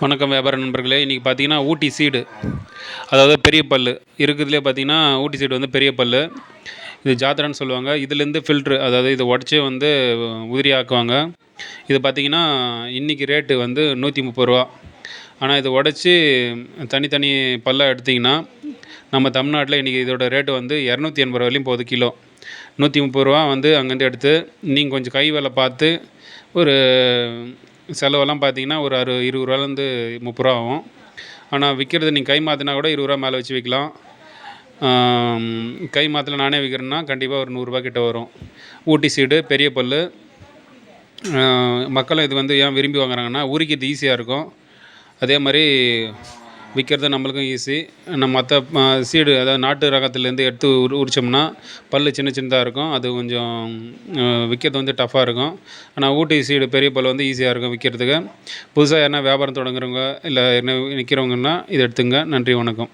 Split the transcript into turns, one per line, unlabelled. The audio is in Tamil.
வணக்கம் வியாபார நண்பர்களே. இன்றைக்கி பார்த்தீங்கன்னா ஊட்டி சீடு, அதாவது பெரிய பல் இருக்கிறதுலே பார்த்தீங்கன்னா ஊட்டி சீடு வந்து பெரிய பல். இது ஜாத்ரான்னு சொல்லுவாங்க. இதுலேருந்து ஃபில்ட்ரு, அதாவது இதை உடச்சி வந்து உதிரி ஆக்குவாங்க. இது பார்த்தீங்கன்னா இன்றைக்கி ரேட்டு வந்து ரூ. 130. ஆனால் இதை உடச்சி தனித்தனி பல்லாக எடுத்திங்கன்னா நம்ம தமிழ்நாட்டில் இன்றைக்கி இதோட ரேட்டு வந்து ரூ. 280 வரையும் போகுது கிலோ. ரூ. 130 வந்து அங்கேருந்து எடுத்து நீங்கள் கொஞ்சம் கை வேலை பார்த்து ஒரு செலவெல்லாம் பார்த்தீங்கன்னா ஒரு ரூ. 20லேருந்து ரூ. 30 ஆகும். ஆனால் விற்கிறது நீங்கள் கை மாற்றினா கூட ரூ. 20 மேலே வச்சு விற்கலாம். கை மாற்றல நானே விற்கிறேன்னா கண்டிப்பாக ஒரு ரூ. 100 கிட்ட வரும். ஊட்டி சீடு பெரிய பல். மக்களும் இது வந்து ஏன் விரும்பி வாங்குறாங்கன்னா உரிக்கிறது ஈஸியாக இருக்கும். அதே மாதிரி விற்கிறது நம்மளுக்கும் ஈஸி. நம்ம மற்ற சீடு, அதாவது நாட்டு ரகத்துலேருந்து எடுத்து உரித்தோம்னா பல் சின்ன சின்னதாக இருக்கும். அது கொஞ்சம் விற்கிறது வந்து டஃப்பாக இருக்கும். ஆனால் ஊட்டி சீடு பெரிய பல் வந்து ஈஸியாக இருக்கும் விற்கிறதுக்கு. புதுசாக யாருன்னா வியாபாரம் தொடங்குறவங்க இல்லை என்ன நிற்கிறவங்கன்னா இதை எடுத்துங்க. நன்றி, வணக்கம்.